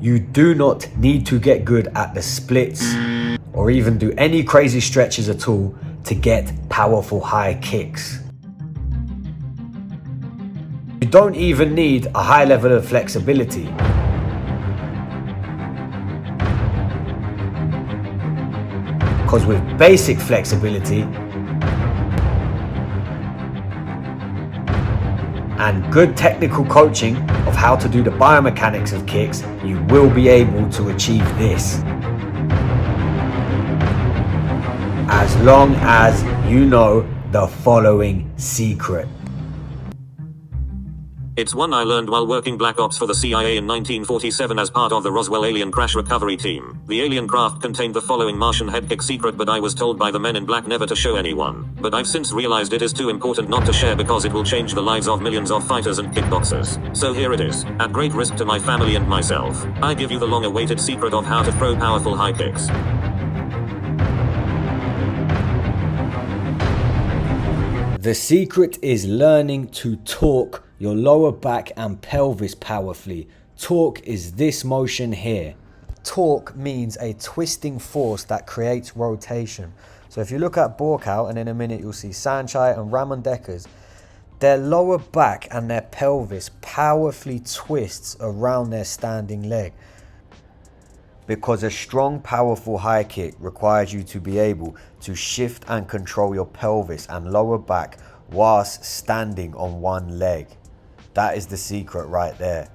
You do not need to get good at the splits or even do any crazy stretches at all to get powerful high kicks. You don't even need a high level of flexibility. Because with basic flexibility and good technical coaching of how to do the biomechanics of kicks, you will be able to achieve this. As long as you know the following secret. It's one I learned while working Black Ops for the CIA in 1947 as part of the Roswell alien crash recovery team. The alien craft contained the following Martian head kick secret, but I was told by the men in black never to show anyone. But I've since realized it is too important not to share because it will change the lives of millions of fighters and kickboxers. So here it is, at great risk to my family and myself. I give you the long-awaited secret of how to throw powerful high kicks. The secret is learning to torque your lower back and pelvis powerfully. Torque is this motion here. Torque means a twisting force that creates rotation. So if you look at Borkow, and in a minute you'll see Sanchai and Ramon Dekkers, their lower back and their pelvis powerfully twists around their standing leg. Because a strong, powerful high kick requires you to be able to shift and control your pelvis and lower back whilst standing on one leg. That is the secret right there.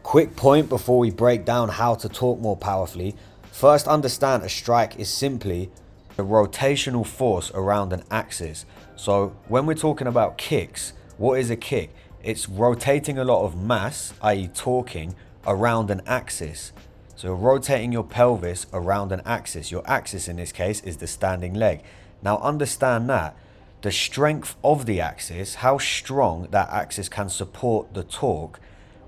Quick point before we break down how to torque more powerfully. First, understand a strike is simply a rotational force around an axis. So when we're talking about kicks, what is a kick? It's rotating a lot of mass, i.e. torquing, around an axis. So rotating your pelvis around an axis. Your axis in this case is the standing leg. Now understand that the strength of the axis, how strong that axis can support the torque,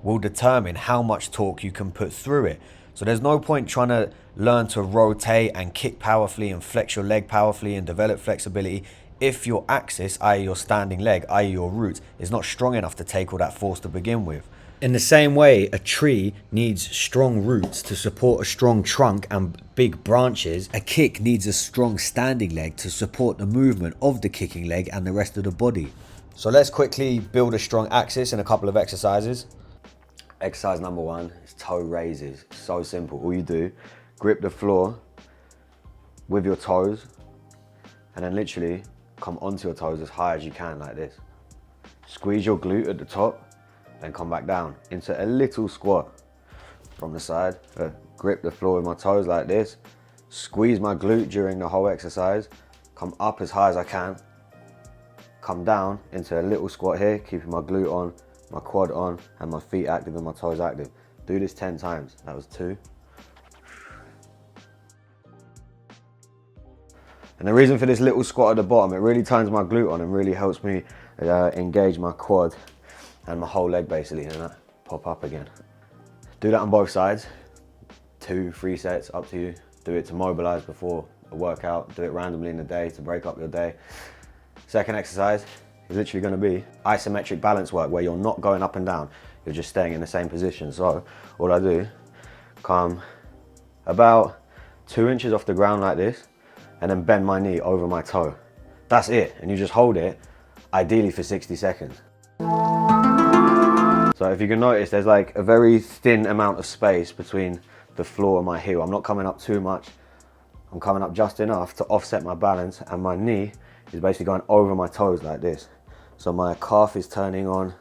will determine how much torque you can put through it. So there's no point trying to learn to rotate and kick powerfully and flex your leg powerfully and develop flexibility if your axis, i.e. your standing leg, i.e. your root, is not strong enough to take all that force to begin with. In the same way, a tree needs strong roots to support a strong trunk and big branches. A kick needs a strong standing leg to support the movement of the kicking leg and the rest of the body. So let's quickly build a strong axis in a couple of exercises. Exercise number 1 is toe raises. So simple. All you do, grip the floor with your toes and then literally come onto your toes as high as you can like this. Squeeze your glute at the top. Then come back down into a little squat from the side. Grip the floor with my toes like this. Squeeze my glute during the whole exercise. Come up as high as I can. Come down into a little squat here, keeping my glute on, my quad on, and my feet active and my toes active. Do this 10 times. That was 2. And the reason for this little squat at the bottom, it really turns my glute on and really helps me engage my quad and my whole leg basically, and that pop up again. Do that on both sides. 2, 3 sets, up to you. Do it to mobilize before a workout. Do it randomly in the day to break up your day. Second exercise is literally going to be isometric balance work, where you're not going up and down. You're just staying in the same position. So all I do, come about 2 inches off the ground like this, and then bend my knee over my toe. That's it. And you just hold it, ideally for 60 seconds. So if you can notice, there's like a very thin amount of space between the floor and my heel. I'm not coming up too much. I'm coming up just enough to offset my balance, and my knee is basically going over my toes like this. So my calf is turning on,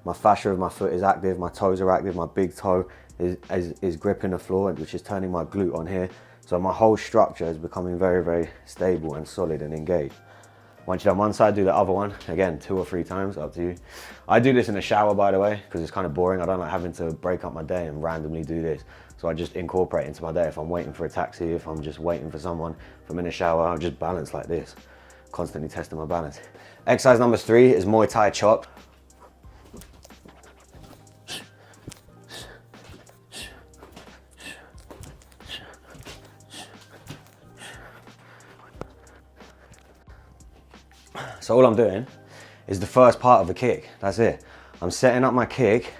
my fascia of my foot is active, my toes are active, my big toe is gripping the floor, which is turning my glute on here. So my whole structure is becoming very, very stable and solid and engaged. Once you're on one side, do the other one. Again, 2 or 3 times, up to you. I do this in the shower, by the way, because it's kind of boring. I don't like having to break up my day and randomly do this. So I just incorporate it into my day. If I'm waiting for a taxi, if I'm just waiting for someone, if I'm in the shower, I'll just balance like this. Constantly testing my balance. Exercise number 3 is Muay Thai chop. So all I'm doing is the first part of the kick. That's it. I'm setting up my kick,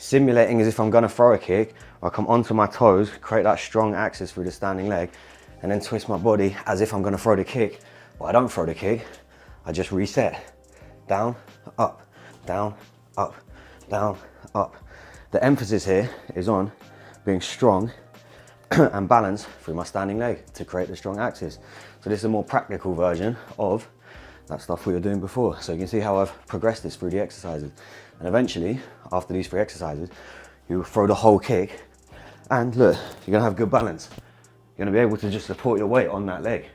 simulating as if I'm gonna throw a kick. I come onto my toes, create that strong axis through the standing leg, and then twist my body as if I'm gonna throw the kick. But I don't throw the kick, I just reset. Down, up, down, up, down, up. The emphasis here is on being strong and balanced through my standing leg to create the strong axis. So this is a more practical version of that stuff we were doing before. So you can see how I've progressed this through the exercises. And eventually, after these 3 exercises, you throw the whole kick, and look, you're gonna have good balance. You're gonna be able to just support your weight on that leg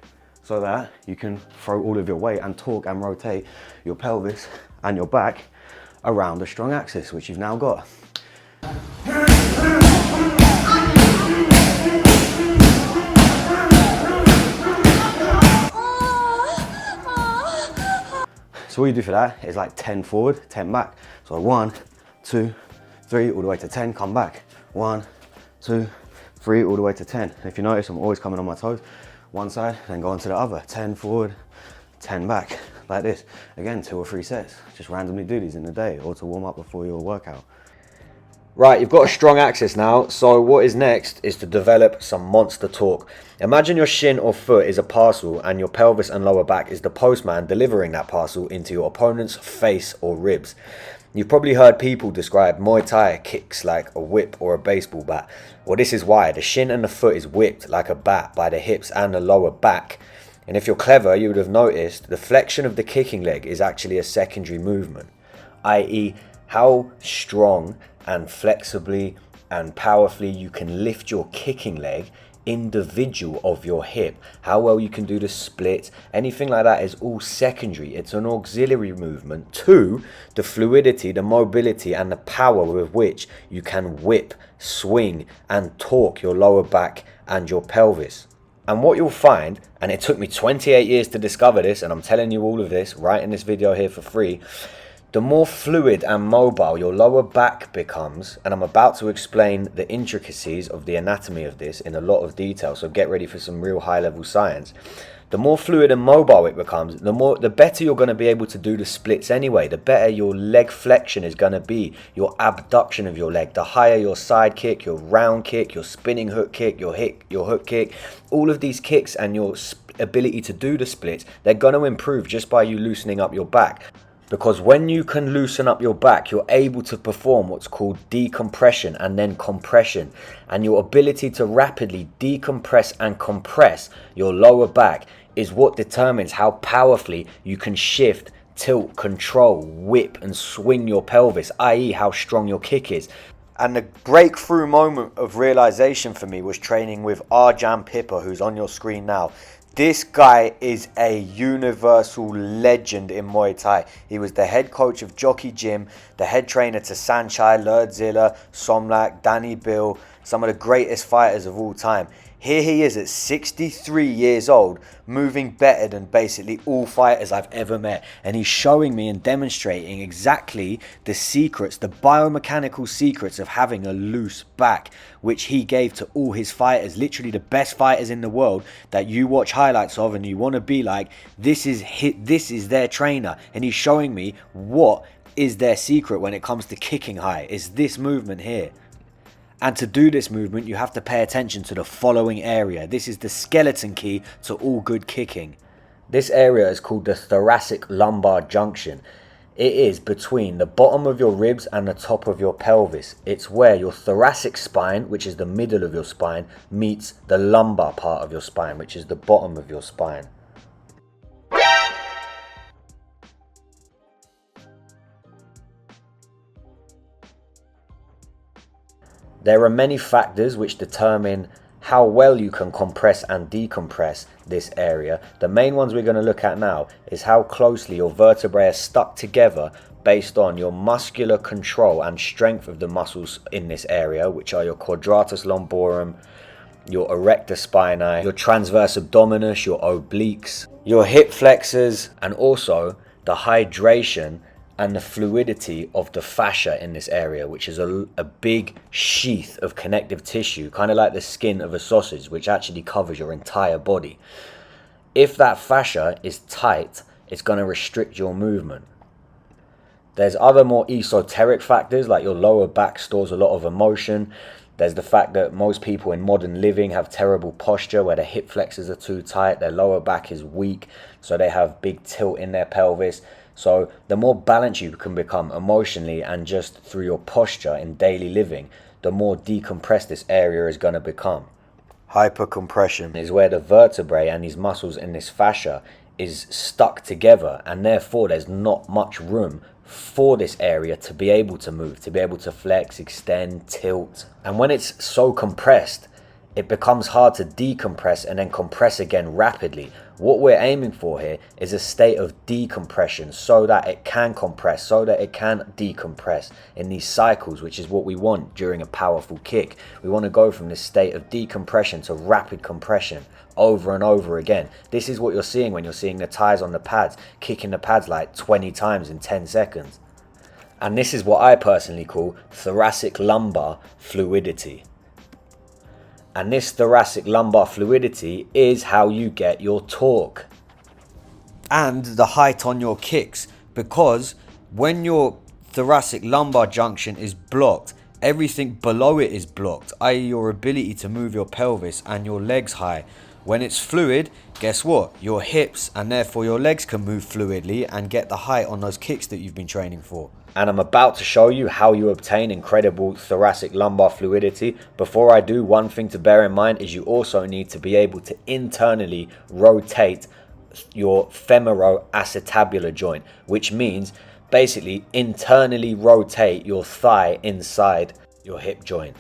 so that you can throw all of your weight and torque and rotate your pelvis and your back around the strong axis, which you've now got. So what you do for that is like 10 forward, 10 back. So 1, 2, 3, all the way to 10, come back. 1, 2, 3, all the way to 10. And if you notice, I'm always coming on my toes. One side, then go on to the other. 10 forward, 10 back, like this. Again, 2 or 3 sets. Just randomly do these in the day or to warm up before your workout. Right, you've got a strong axis now, so what is next is to develop some monster torque. Imagine your shin or foot is a parcel and your pelvis and lower back is the postman delivering that parcel into your opponent's face or ribs. You've probably heard people describe Muay Thai kicks like a whip or a baseball bat. Well, this is why. The shin and the foot is whipped like a bat by the hips and the lower back. And if you're clever, you would have noticed the flexion of the kicking leg is actually a secondary movement, i.e. how strong and flexibly and powerfully you can lift your kicking leg individual of your hip. How well you can do the split, anything like that is all secondary. It's an auxiliary movement to the fluidity, the mobility and the power with which you can whip, swing and torque your lower back and your pelvis. And what you'll find, and it took me 28 years to discover this, and I'm telling you all of this right in this video here for free, the more fluid and mobile your lower back becomes, and I'm about to explain the intricacies of the anatomy of this in a lot of detail, so get ready for some real high-level science. The more fluid and mobile it becomes, the better you're going to be able to do the splits anyway. The better your leg flexion is going to be, your abduction of your leg, the higher your side kick, your round kick, your spinning hook kick, your hook kick. All of these kicks and your ability to do the splits, they're going to improve just by you loosening up your back. Because when you can loosen up your back, you're able to perform what's called decompression and then compression. And your ability to rapidly decompress and compress your lower back is what determines how powerfully you can shift, tilt, control, whip and swing your pelvis, i.e. how strong your kick is. And the breakthrough moment of realization for me was training with Arjan Pippa, who's on your screen now. This guy is a universal legend in Muay Thai. He was the head coach of Jockey Gym, the head trainer to Sanchai, Lurdzilla, Somlak, Danny Bill, some of the greatest fighters of all time. Here he is at 63 years old, moving better than basically all fighters I've ever met. And he's showing me and demonstrating exactly the secrets, the biomechanical secrets of having a loose back, which he gave to all his fighters, literally the best fighters in the world that you watch highlights of and you want to be like, this is their trainer. And he's showing me what is their secret when it comes to kicking high. It's this movement here. And to do this movement, you have to pay attention to the following area. This is the skeleton key to all good kicking. This area is called the thoracic lumbar junction. It is between the bottom of your ribs and the top of your pelvis. It's where your thoracic spine, which is the middle of your spine, meets the lumbar part of your spine, which is the bottom of your spine. There are many factors which determine how well you can compress and decompress this area. The main ones we're going to look at now is how closely your vertebrae are stuck together based on your muscular control and strength of the muscles in this area, which are your quadratus lumborum, your erector spinae, your transverse abdominis, your obliques, your hip flexors, and also the hydration and the fluidity of the fascia in this area, which is a big sheath of connective tissue, kind of like the skin of a sausage, which actually covers your entire body. If that fascia is tight, it's going to restrict your movement. There's other more esoteric factors, like your lower back stores a lot of emotion. There's the fact that most people in modern living have terrible posture where their hip flexors are too tight, their lower back is weak, so they have big tilt in their pelvis. So the more balanced you can become emotionally and just through your posture in daily living, the more decompressed this area is going to become. Hypercompression is where the vertebrae and these muscles in this fascia is stuck together, and therefore there's not much room for this area to be able to move, to be able to flex, extend, tilt. And when it's so compressed, it becomes hard to decompress and then compress again rapidly. What we're aiming for here is a state of decompression so that it can compress, so that it can decompress in these cycles, which is what we want during a powerful kick. We want to go from this state of decompression to rapid compression over and over again. This is what you're seeing when you're seeing the Thais on the pads, kicking the pads like 20 times in 10 seconds. And this is what I personally call thoracic lumbar fluidity. And this thoracic lumbar fluidity is how you get your torque and the height on your kicks, because when your thoracic lumbar junction is blocked, everything below it is blocked, i.e. your ability to move your pelvis and your legs high. When it's fluid, guess what? Your hips and therefore your legs can move fluidly and get the height on those kicks that you've been training for. And I'm about to show you how you obtain incredible thoracic lumbar fluidity. Before I do, one thing to bear in mind is you also need to be able to internally rotate your femoroacetabular joint, which means basically internally rotate your thigh inside your hip joint,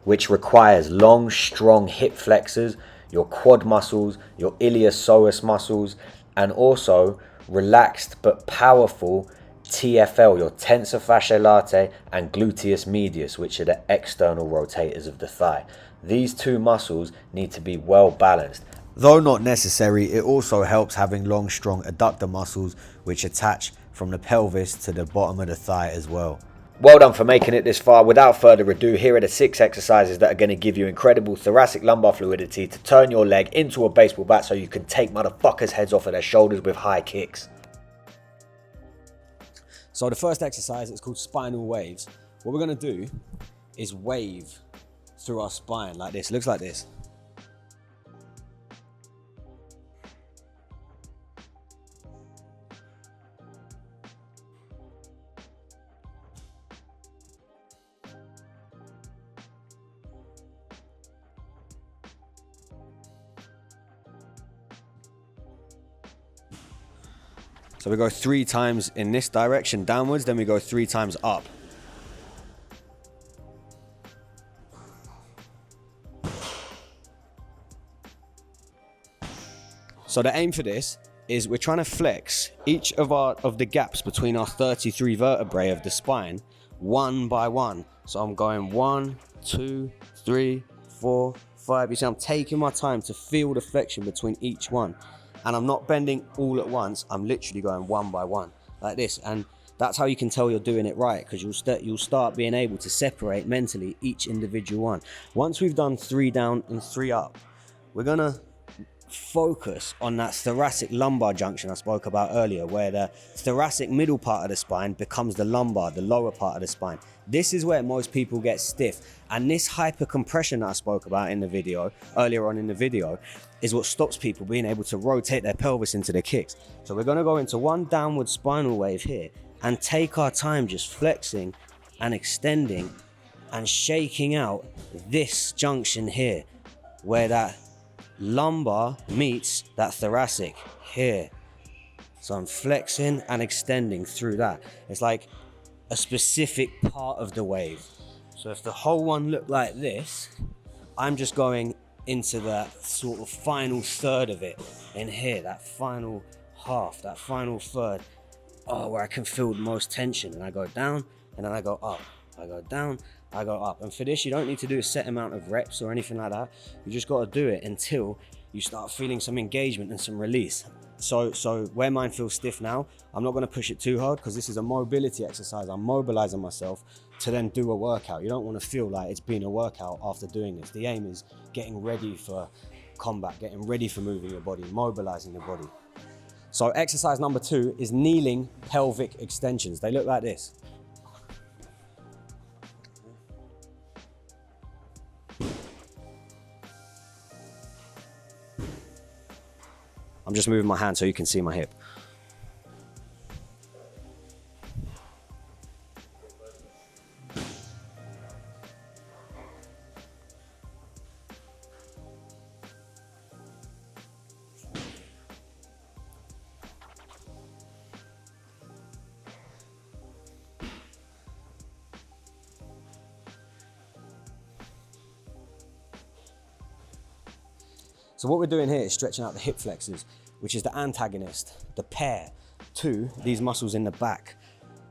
which requires long, strong hip flexors, your quad muscles, your iliopsoas muscles, and also relaxed but powerful TFL, your tensor fasciae latae, and gluteus medius, which are the external rotators of the thigh. These two muscles need to be well balanced. Though not necessary, it also helps having long, strong adductor muscles which attach from the pelvis to the bottom of the thigh as well. Well done for making it this far. Without further ado, here are the 6 exercises that are going to give you incredible thoracic lumbar fluidity to turn your leg into a baseball bat so you can take motherfuckers' heads off of their shoulders with high kicks. So the first exercise is called spinal waves. What we're going to do is wave through our spine like this. Looks like this. So we go 3 times in this direction downwards, then we go 3 times up. So the aim for this is we're trying to flex each of the gaps between our 33 vertebrae of the spine one by one. So I'm going 1, 2, 3, 4, 5. You see, I'm taking my time to feel the flexion between each one. And I'm not bending all at once. I'm literally going one by one like this. And that's how you can tell you're doing it right, because you'll start being able to separate mentally each individual one. Once we've done 3 down and 3 up, we're going to focus on that thoracic lumbar junction I spoke about earlier, where the thoracic middle part of the spine becomes the lumbar, the lower part of the spine. This is where most people get stiff, and this hypercompression that I spoke about in the video, earlier on in the video, is what stops people being able to rotate their pelvis into the kicks. So we're going to go into one downward spinal wave here and take our time just flexing and extending and shaking out this junction here, where that lumbar meets that thoracic here. So I'm flexing and extending through that. It's like a specific part of the wave. So if the whole one looked like this, I'm just going into that sort of final third of it in here, that final half, that final third, where I can feel the most tension. And I go down and then I go up, I go down, I go up. And for this, you don't need to do a set amount of reps or anything like that. You just got to do it until you start feeling some engagement and some release. So where mine feels stiff now, I'm not going to push it too hard, because this is a mobility exercise. I'm mobilizing myself to then do a workout. You don't want to feel like it's been a workout after doing this. The aim is getting ready for combat, getting ready for moving your body, mobilizing the body. So exercise number 2 is kneeling pelvic extensions. They look like this. I'm just moving my hand so you can see my hip. So what we're doing here is stretching out the hip flexors, which is the antagonist, the pair to these muscles in the back.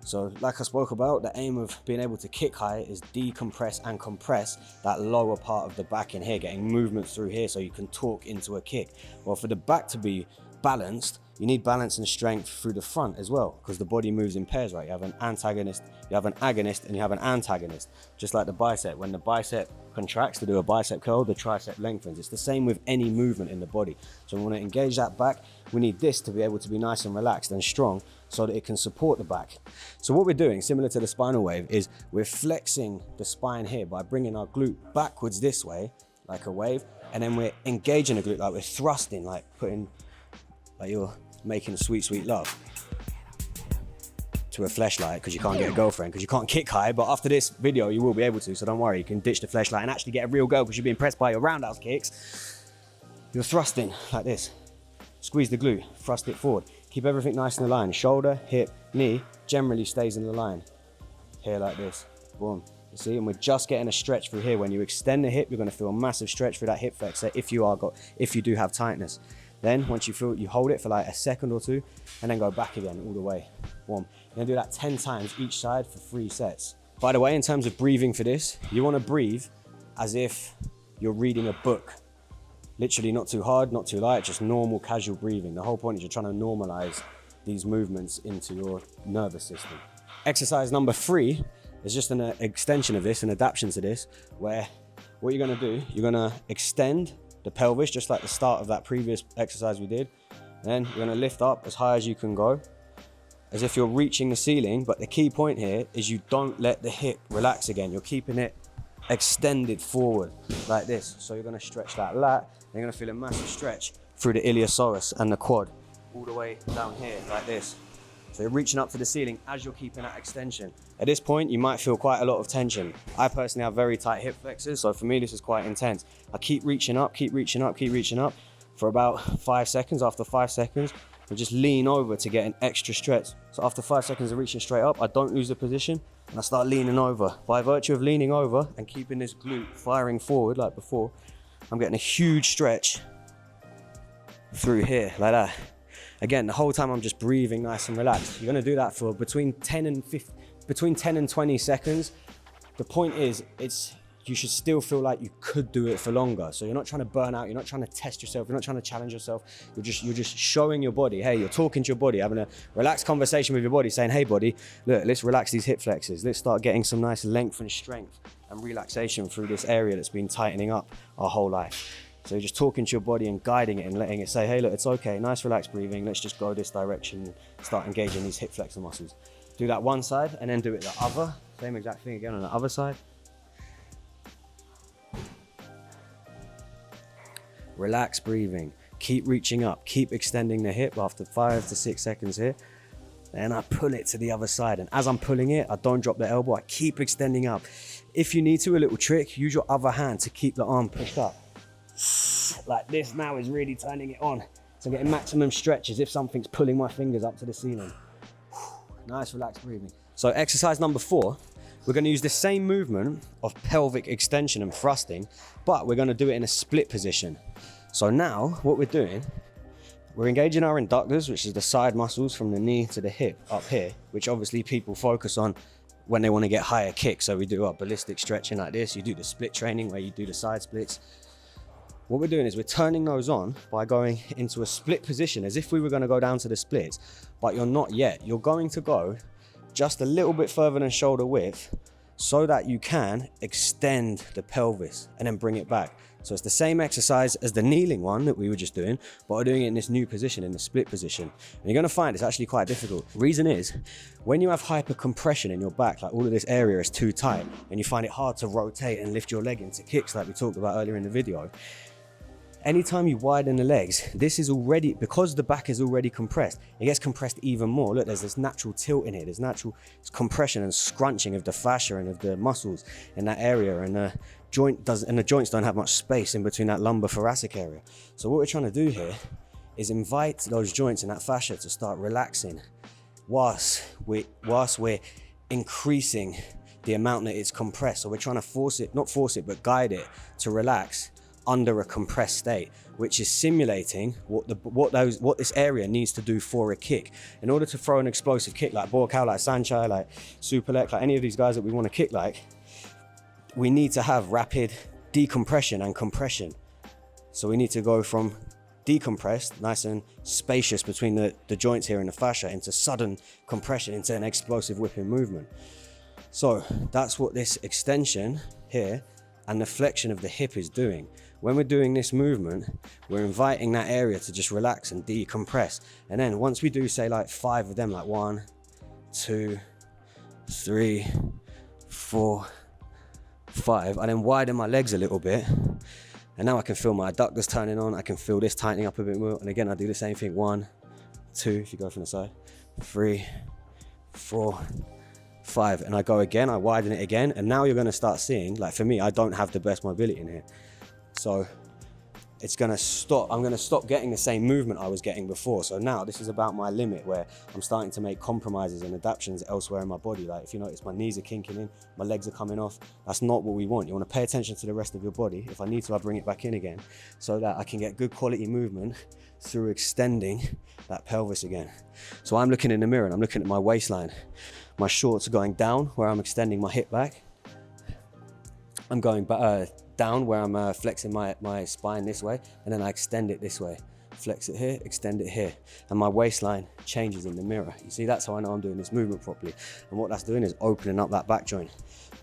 So like I spoke about, the aim of being able to kick high is decompress and compress that lower part of the back in here, getting movement through here so you can torque into a kick. Well, for the back to be balanced, you need balance and strength through the front as well, because the body moves in pairs, right? You have an antagonist, you have an agonist, and you have an antagonist. Just like the bicep, when the bicep contracts to do a bicep curl, the tricep lengthens. It's the same with any movement in the body. So we want to engage that back. We need this to be able to be nice and relaxed and strong so that it can support the back. So what we're doing, similar to the spinal wave, is we're flexing the spine here by bringing our glute backwards this way, like a wave, and then we're engaging the glute, like we're thrusting, like putting, like you're making sweet, sweet love to a fleshlight, because you can't get a girlfriend, because you can't kick high. But after this video, you will be able to, so don't worry, you can ditch the fleshlight and actually get a real girl because you're being pressed by your roundhouse kicks. You're thrusting like this. Squeeze the glute, thrust it forward. Keep everything nice in the line. Shoulder, hip, knee generally stays in the line. Here like this, boom. You see, and we're just getting a stretch through here. When you extend the hip, you're gonna feel a massive stretch through that hip flexor if you do have tightness. Then once you feel, you hold it for like a second or two and then go back again all the way. Boom. You're gonna do that 10 times each side for 3 sets. By the way, in terms of breathing for this, you wanna breathe as if you're reading a book. Literally not too hard, not too light, just normal casual breathing. The whole point is you're trying to normalize these movements into your nervous system. Exercise number 3 is just an extension of this, an adaptation to this, where what you're gonna do, you're gonna extend the pelvis, just like the start of that previous exercise we did. Then you're gonna lift up as high as you can go, as if you're reaching the ceiling. But the key point here is you don't let the hip relax again. You're keeping it extended forward like this. So you're gonna stretch that lat, and you're gonna feel a massive stretch through the iliopsoas and the quad, all the way down here like this. So you're reaching up to the ceiling as you're keeping that extension. At this point, you might feel quite a lot of tension. I personally have very tight hip flexors, so for me, this is quite intense. I keep reaching up, keep reaching up, keep reaching up for about 5 seconds. After 5 seconds, I just lean over to get an extra stretch. So after 5 seconds of reaching straight up, I don't lose the position and I start leaning over. By virtue of leaning over and keeping this glute firing forward like before, I'm getting a huge stretch through here like that. Again, the whole time I'm just breathing nice and relaxed. You're gonna do that for between 10 and 20 seconds. The point is, you should still feel like you could do it for longer. So you're not trying to burn out, you're not trying to test yourself, you're not trying to challenge yourself. You're just showing your body, hey, you're talking to your body, having a relaxed conversation with your body, saying, hey body, look, let's relax these hip flexors. Let's start getting some nice length and strength and relaxation through this area that's been tightening up our whole life. So you're just talking to your body and guiding it and letting it say, hey, look, it's okay, nice relaxed breathing, let's just go this direction, start engaging these hip flexor muscles. Do that one side and then do it the other. Same exact thing again on the other side. Relax breathing, keep reaching up, keep extending the hip after 5 to 6 seconds here. Then I pull it to the other side, and as I'm pulling it, I don't drop the elbow, I keep extending up. If you need to, a little trick, use your other hand to keep the arm pushed up. Like this now is really turning it on. So I'm getting maximum stretch as if something's pulling my fingers up to the ceiling. Nice relaxed breathing. So exercise number 4, we're gonna use the same movement of pelvic extension and thrusting, but we're gonna do it in a split position. So now what we're doing, we're engaging our adductors, which is the side muscles from the knee to the hip up here, which obviously people focus on when they wanna get higher kicks. So we do our ballistic stretching like this. You do the split training where you do the side splits. What we're doing is we're turning those on by going into a split position as if we were going to go down to the splits, but you're not yet. You're going to go just a little bit further than shoulder width so that you can extend the pelvis and then bring it back. So it's the same exercise as the kneeling one that we were just doing, but we're doing it in this new position, in the split position. And you're gonna find it's actually quite difficult. Reason is, when you have hyper compression in your back, like all of this area is too tight, and you find it hard to rotate and lift your leg into kicks like we talked about earlier in the video, anytime you widen the legs, this is already, because the back is already compressed, it gets compressed even more. Look, there's this natural tilt in it. There's natural compression and scrunching of the fascia and of the muscles in that area, and the joints don't have much space in between that lumbar thoracic area. So what we're trying to do here is invite those joints and that fascia to start relaxing whilst we're increasing the amount that it's compressed. So we're trying to force it, not force it, but guide it to relax under a compressed state, which is simulating what this area needs to do for a kick. In order to throw an explosive kick like Borkow, like Sanchai, like Superlek, like any of these guys that we want to kick like, we need to have rapid decompression and compression. So we need to go from decompressed, nice and spacious between the joints here and the fascia, into sudden compression, into an explosive whipping movement. So that's what this extension here and the flexion of the hip is doing. When we're doing this movement, we're inviting that area to just relax and decompress. And then once we do, say, like 5 of them, like 1, 2, 3, 4, 5, I then widen my legs a little bit. And now I can feel my adductors turning on. I can feel this tightening up a bit more. And again, I do the same thing. 1, 2, if you go from the side, 3, 4, 5, and I go again, I widen it again, and now you're going to start seeing, like for me, I don't have the best mobility in here, so it's going to stop. I'm going to stop getting the same movement I was getting before. So now this is about my limit, where I'm starting to make compromises and adaptations elsewhere in my body. Like if you notice, my knees are kinking in, my legs are coming off. That's not what we want. You want to pay attention to the rest of your body. If I need to, I bring it back in again, so that I can get good quality movement through extending that pelvis again. So I'm looking in the mirror and I'm looking at my waistline. My shorts are going down where I'm extending my hip back. I'm going down where I'm flexing my spine this way, and then I extend it this way. Flex it here, extend it here. And my waistline changes in the mirror. You see, that's how I know I'm doing this movement properly. And what that's doing is opening up that back joint.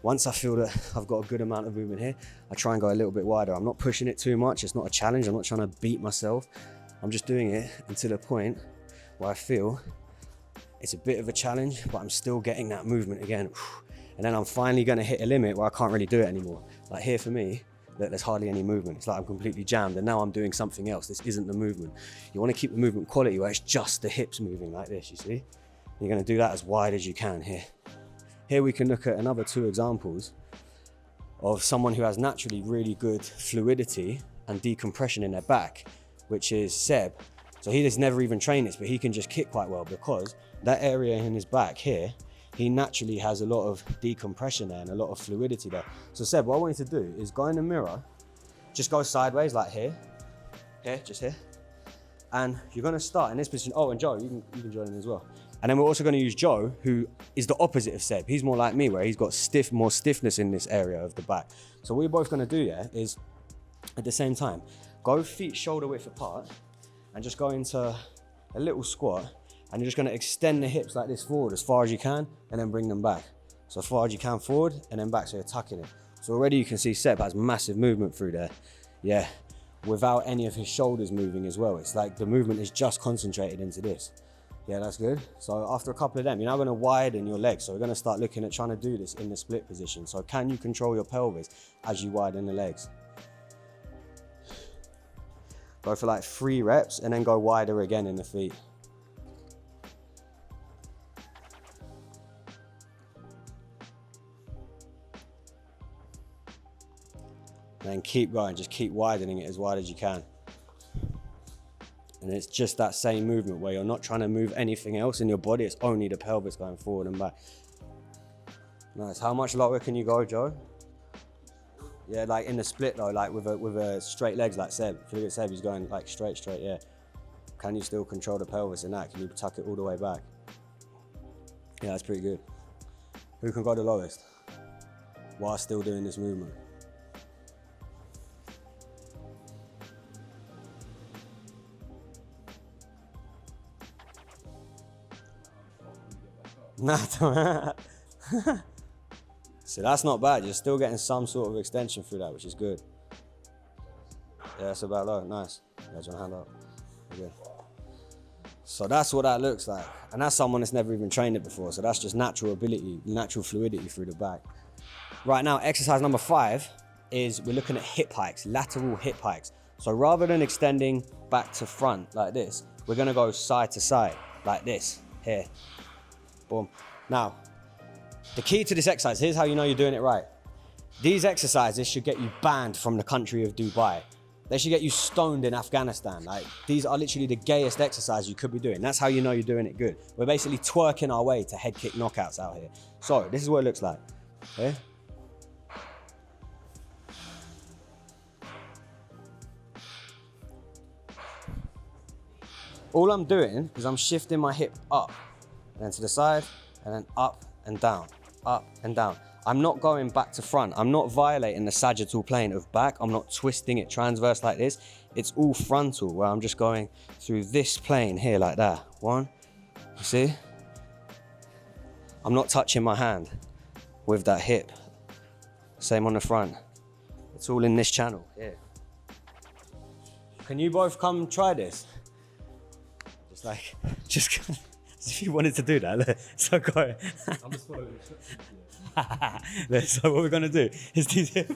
Once I feel that I've got a good amount of movement here, I try and go a little bit wider. I'm not pushing it too much. It's not a challenge. I'm not trying to beat myself. I'm just doing it until a point where I feel it's a bit of a challenge, but I'm still getting that movement again. And then I'm finally gonna hit a limit where I can't really do it anymore. Like here for me, there's hardly any movement. It's like I'm completely jammed, and now I'm doing something else. This isn't the movement. You wanna keep the movement quality where it's just the hips moving like this, you see? You're gonna do that as wide as you can here. Here we can look at another 2 examples of someone who has naturally really good fluidity and decompression in their back, which is Seb. So he has never even trained this, but he can just kick quite well, because that area in his back here, he naturally has a lot of decompression there and a lot of fluidity there. So Seb, what I want you to do is go in the mirror, just go sideways like here, just here. And you're gonna start in this position. Oh, and Joe, you can join in as well. And then we're also gonna use Joe, who is the opposite of Seb. He's more like me, where he's got more stiffness in this area of the back. So what we're both gonna do, is at the same time, go feet shoulder width apart, and just go into a little squat, and you're just gonna extend the hips like this forward as far as you can, and then bring them back. So as far as you can forward, and then back, so you're tucking it. So already you can see Seb has massive movement through there. Yeah, without any of his shoulders moving as well. It's like the movement is just concentrated into this. Yeah, that's good. So after a couple of them, you're now gonna widen your legs. So we're gonna start looking at trying to do this in the split position. So can you control your pelvis as you widen the legs? Go for like 3 reps and then go wider again in the feet. And then keep going, just keep widening it as wide as you can. And it's just that same movement where you're not trying to move anything else in your body, it's only the pelvis going forward and back. Nice, how much lower can you go, Joe? Yeah, like in the split though, like with a straight legs like Seb. If you look at Seb, he's going like straight, yeah. Can you still control the pelvis in that? Can you tuck it all the way back? Yeah, that's pretty good. Who can go the lowest while still doing this movement? Nah, so that's not bad. You're still getting some sort of extension through that, which is good. Yeah, that's about low. Nice. Yeah, do you want to hand up? Good. So that's what that looks like. And that's someone that's never even trained it before. So that's just natural ability, natural fluidity through the back. Right now, exercise number 5 is we're looking at hip hikes, lateral hip hikes. So rather than extending back to front like this, we're gonna go side to side like this, here. Boom. Now, the key to this exercise, here's how you know you're doing it right. These exercises should get you banned from the country of Dubai. They should get you stoned in Afghanistan. Like, these are literally the gayest exercises you could be doing. That's how you know you're doing it good. We're basically twerking our way to head kick knockouts out here. So this is what it looks like. Okay? All I'm doing is I'm shifting my hip up, and then to the side, and then up and down, up and down. I'm not going back to front. I'm not violating the sagittal plane of back. I'm not twisting it transverse like this. It's all frontal, where I'm just going through this plane here like that. One, you see? I'm not touching my hand with that hip. Same on the front. It's all in this channel here. Can you both come try this? Just as if you wanted to do that. So go. I'm just following instructions. So what we're gonna do is these. Come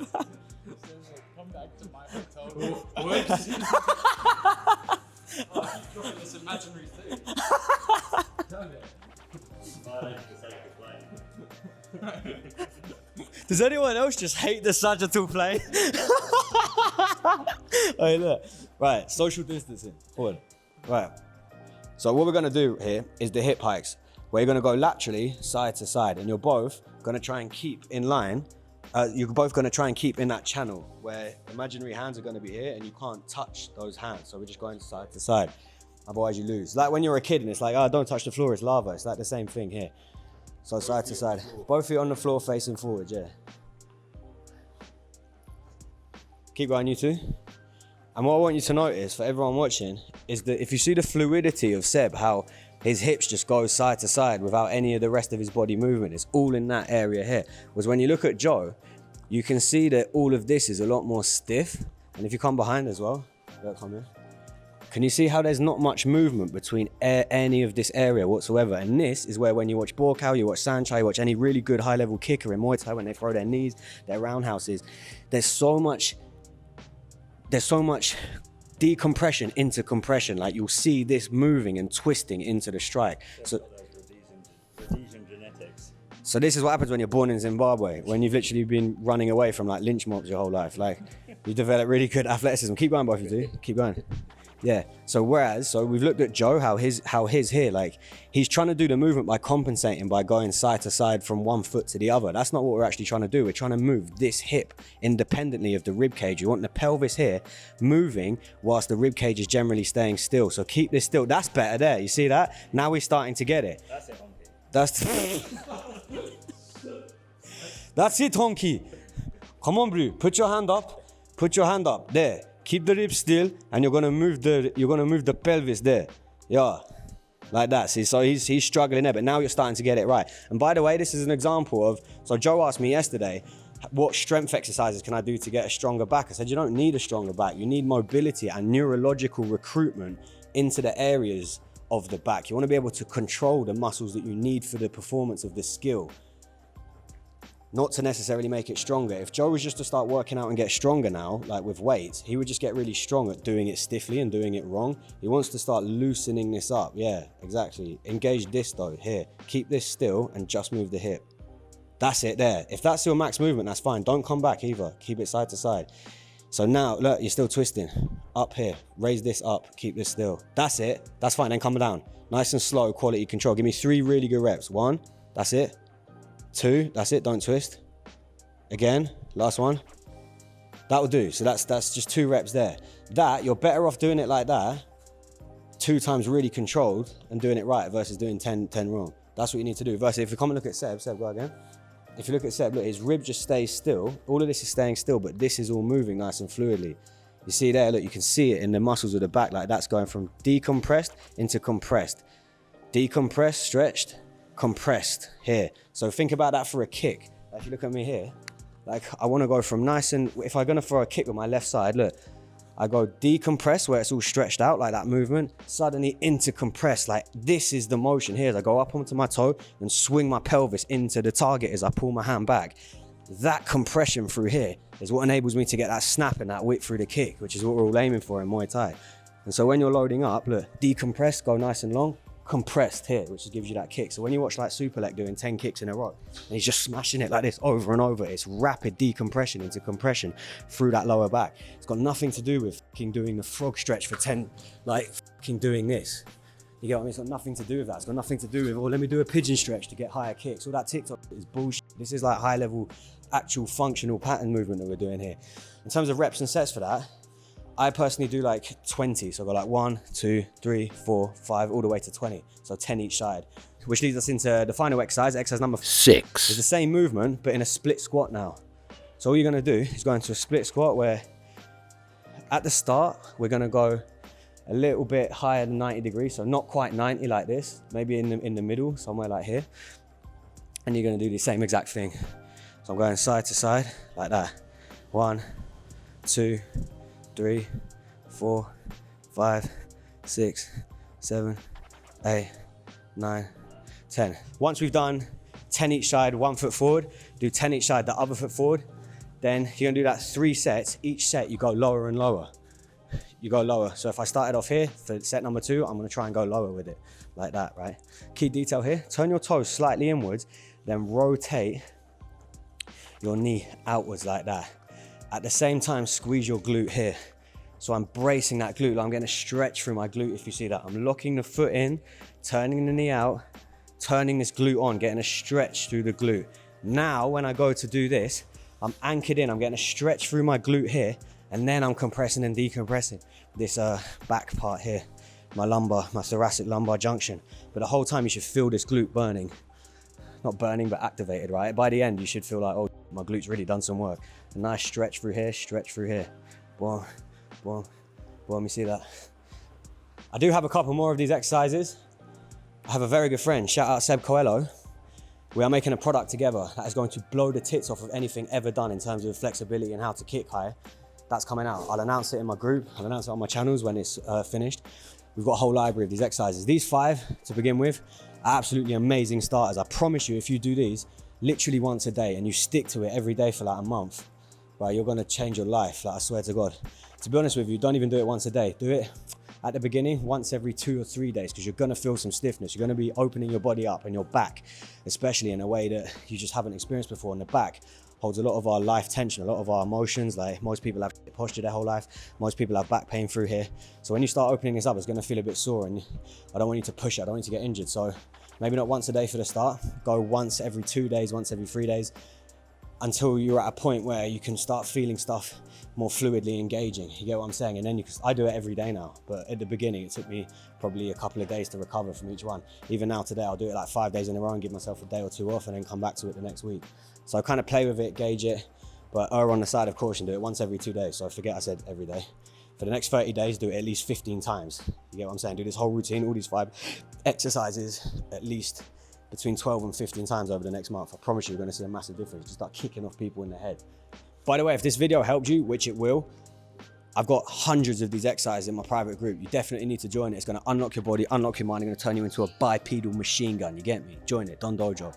back to my hotel. This imaginary thing. Damn it. Does anyone else just hate the sagittal plane? Hey, look. Right, social distancing. Hold on. Right. So what we're gonna do here is the hip hikes, where you're gonna go laterally, side to side, and you're both gonna try and keep in line. You're both gonna try and keep in that channel where imaginary hands are gonna be here and you can't touch those hands. So we're just going side to side. Otherwise you lose. Like when you're a kid and it's like, oh, don't touch the floor, it's lava. It's like the same thing here. So side to side. Both feet on the floor facing forward, yeah. Keep going, you two. And what I want you to notice for everyone watching is that if you see the fluidity of Seb, how his hips just go side to side without any of the rest of his body movement, it's all in that area here. Whereas when you look at Joe, you can see that all of this is a lot more stiff. And if you come behind as well, come here. Can you see how there's not much movement between any of this area whatsoever? And this is where when you watch Borkow, you watch Sanchai, you watch any really good high level kicker in Muay Thai, when they throw their knees, their roundhouses, there's so much decompression into compression. Like you'll see this moving and twisting into the strike. Rhodesian genetics. So this is what happens when you're born in Zimbabwe, when you've literally been running away from like lynch mobs your whole life. Like you develop really good athleticism. Keep going, both of you two. Keep going. Yeah. So we've looked at Joe, how his here, like he's trying to do the movement by compensating by going side to side from one foot to the other. That's not what we're actually trying to do. We're trying to move this hip independently of the rib cage. You want the pelvis here moving whilst the rib cage is generally staying still. So keep this still. That's better there. You see that? Now we're starting to get it. That's it, Honky. That's it, Honky. Come on, bro. Put your hand up. Put your hand up. There. Keep the ribs still, and you're gonna move the pelvis there. Yeah. Like that. See, so he's struggling there, but now you're starting to get it right. And by the way, this is an example of, so Joe asked me yesterday, what strength exercises can I do to get a stronger back? I said, you don't need a stronger back. You need mobility and neurological recruitment into the areas of the back. You want to be able to control the muscles that you need for the performance of the skill, not to necessarily make it stronger. If Joe was just to start working out and get stronger now, like with weights, he would just get really strong at doing it stiffly and doing it wrong. He wants to start loosening this up. Yeah, exactly. Engage this though, here. Keep this still and just move the hip. That's it there. If that's your max movement, that's fine. Don't come back either. Keep it side to side. So now, look, you're still twisting. Up here, raise this up, keep this still. That's it, that's fine, then come down. Nice and slow, quality control. Give me 3 really good reps. 1, that's it. 2, that's it, don't twist. Again, last one. That will do, so that's just 2 reps there. That, you're better off doing it like that, 2 times really controlled and doing it right versus doing 10 wrong. That's what you need to do. Versus if you come and look at Seb, go again. If you look at Seb, look, his rib just stays still. All of this is staying still, but this is all moving nice and fluidly. You see there, look, you can see it in the muscles of the back, like that's going from decompressed into compressed. Decompressed, stretched, compressed here. So think about that for a kick. If you look at me here, like I want to go from nice and, if I'm going to throw a kick with my left side, look, I go decompress where it's all stretched out like that movement, suddenly into compress, like this is the motion here. As I go up onto my toe and swing my pelvis into the target as I pull my hand back. That compression through here is what enables me to get that snap and that whip through the kick, which is what we're all aiming for in Muay Thai. And so when you're loading up, look, decompress, go nice and long, compressed here, which gives you that kick. So when you watch like Superlek doing 10 kicks in a row, and he's just smashing it like this over and over, it's rapid decompression into compression through that lower back. It's got nothing to do with doing the frog stretch for 10, like doing this. You get what I mean? It's got nothing to do with that. It's got nothing to do with, oh, let me do a pigeon stretch to get higher kicks. All that TikTok is bullshit. This is like high level, actual functional pattern movement that we're doing here. In terms of reps and sets for that, I personally do like 20. So I go like 1, 2, 3, 4, 5, all the way to 20. So 10 each side, which leads us into the final exercise number 6. It's the same movement, but in a split squat now. So all you're gonna do is go into a split squat where at the start, we're gonna go a little bit higher than 90 degrees. So not quite 90 like this, maybe in the middle, somewhere like here. And you're gonna do the same exact thing. So I'm going side to side like that. 1, 2, 3, 4, 5, 6, 7, 8, 9, 10. Once we've done 10 each side, 1 foot forward, do 10 each side, the other foot forward. Then you're gonna do that 3 sets. Each set you go lower and lower. You go lower. So if I started off here for set number 2, I'm gonna try and go lower with it, like that, right? Key detail here, turn your toes slightly inwards, then rotate your knee outwards like that. At the same time, squeeze your glute here. So I'm bracing that glute, I'm getting a stretch through my glute if you see that. I'm locking the foot in, turning the knee out, turning this glute on, getting a stretch through the glute. Now, when I go to do this, I'm anchored in, I'm getting a stretch through my glute here, and then I'm compressing and decompressing this back part here, my lumbar, my thoracic lumbar junction. But the whole time you should feel this glute burning. Not burning, but activated, right? By the end, you should feel like, oh, my glute's really done some work. A nice stretch through here, stretch through here. Boom, boom, boom, you see that? I do have a couple more of these exercises. I have a very good friend, shout out Seb Coelho. We are making a product together that is going to blow the tits off of anything ever done in terms of flexibility and how to kick high. That's coming out. I'll announce it in my group. I'll announce it on my channels when it's finished. We've got a whole library of these exercises. These 5, to begin with, are absolutely amazing starters. I promise you, if you do these literally once a day and you stick to it every day for like a month, right, you're gonna change your life, like I swear to God. To be honest with you, don't even do it once a day. Do it at the beginning, once every 2 or 3 days, because you're gonna feel some stiffness. You're gonna be opening your body up and your back, especially in a way that you just haven't experienced before. And the back holds a lot of our life tension, a lot of our emotions. Like most people have posture their whole life. Most people have back pain through here. So when you start opening this up, it's gonna feel a bit sore, and I don't want you to push it. I don't want you to get injured. So maybe not once a day for the start. Go once every 2 days, once every 3 days, until you're at a point where you can start feeling stuff more fluidly engaging. You get what I'm saying? And then I do it every day now, but at the beginning it took me probably a couple of days to recover from each one. Even now today, I'll do it like 5 days in a row and give myself a day or 2 off and then come back to it the next week. So I kind of play with it, gauge it, but err on the side of caution, do it once every 2 days. So forget I said every day. For the next 30 days, do it at least 15 times. You get what I'm saying? Do this whole routine, all these 5 exercises at least between 12 and 15 times over the next month. I promise you, you're gonna see a massive difference. Just start kicking off people in the head. By the way, if this video helped you, which it will, I've got hundreds of these exercises in my private group. You definitely need to join it. It's gonna unlock your body, unlock your mind. It's gonna turn you into a bipedal machine gun. You get me? Join it, Don Dojo.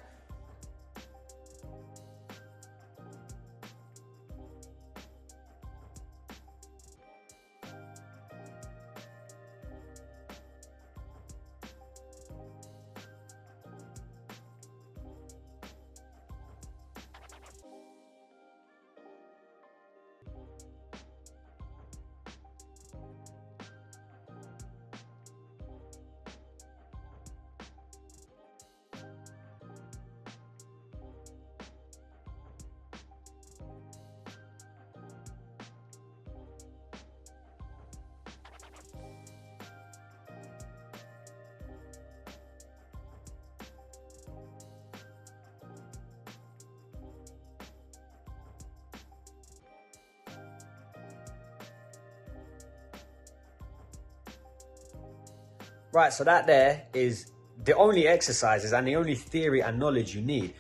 Right, so that there is the only exercises and the only theory and knowledge you need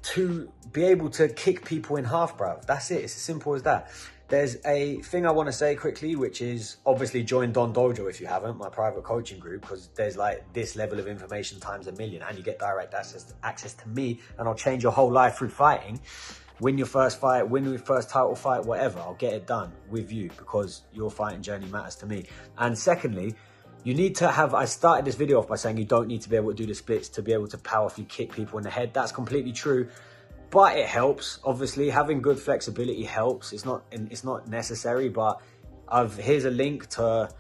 to be able to kick people in half, bruv. That's it, it's as simple as that. There's a thing I want to say quickly, which is obviously join Don Dojo if you haven't, my private coaching group, because there's like this level of information times a million, and you get direct access to me, and I'll change your whole life through fighting. Win your first fight, win your first title fight, whatever. I'll get it done with you because your fighting journey matters to me. And secondly, you need to have, I started this video off by saying you don't need to be able to do the splits to be able to powerfully kick people in the head. That's completely true. But it helps, obviously. Having good flexibility helps. It's not necessary, but here's a link to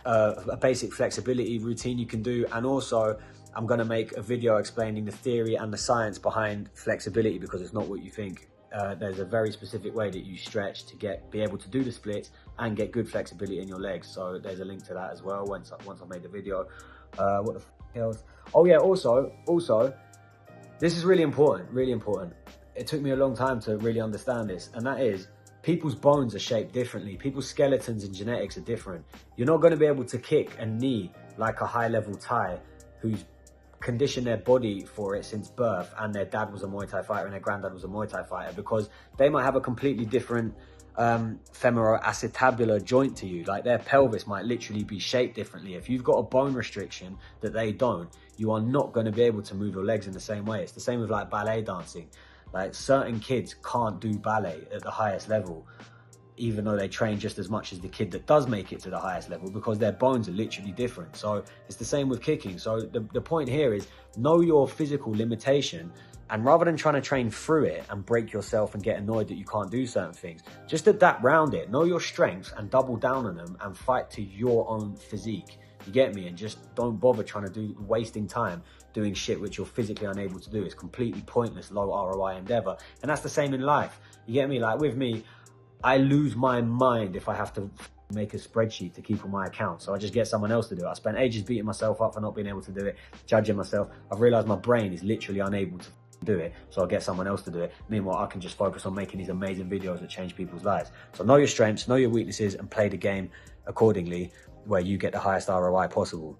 a basic flexibility routine you can do. And also, I'm going to make a video explaining the theory and the science behind flexibility, because it's not what you think. There's a very specific way that you stretch to be able to do the splits and get good flexibility in your legs. So there's a link to that as well once I made the video. What the f else? Oh yeah, also, this is really important, really important. It took me a long time to really understand this, and that is people's bones are shaped differently. People's skeletons and genetics are different. You're not going to be able to kick a knee like a high-level Thai who's conditioned their body for it since birth, and their dad was a Muay Thai fighter and their granddad was a Muay Thai fighter, because they might have a completely different femoroacetabular joint to you. Like their pelvis might literally be shaped differently. If you've got a bone restriction that they don't, you are not going to be able to move your legs in the same way. It's the same with like ballet dancing. Like certain kids can't do ballet at the highest level, even though they train just as much as the kid that does make it to the highest level, because their bones are literally different. So it's the same with kicking. So the point here is know your physical limitation, and rather than trying to train through it and break yourself and get annoyed that you can't do certain things, just adapt round it. Know your strengths and double down on them and fight to your own physique. You get me? And just don't bother trying to wasting time doing shit which you're physically unable to do. It's completely pointless, low ROI endeavor. And that's the same in life. You get me? Like with me, I lose my mind if I have to make a spreadsheet to keep on my account. So I just get someone else to do it. I spent ages beating myself up for not being able to do it, judging myself. I've realized my brain is literally unable to do it. So I'll get someone else to do it. Meanwhile, I can just focus on making these amazing videos that change people's lives. So know your strengths, know your weaknesses, and play the game accordingly, where you get the highest ROI possible.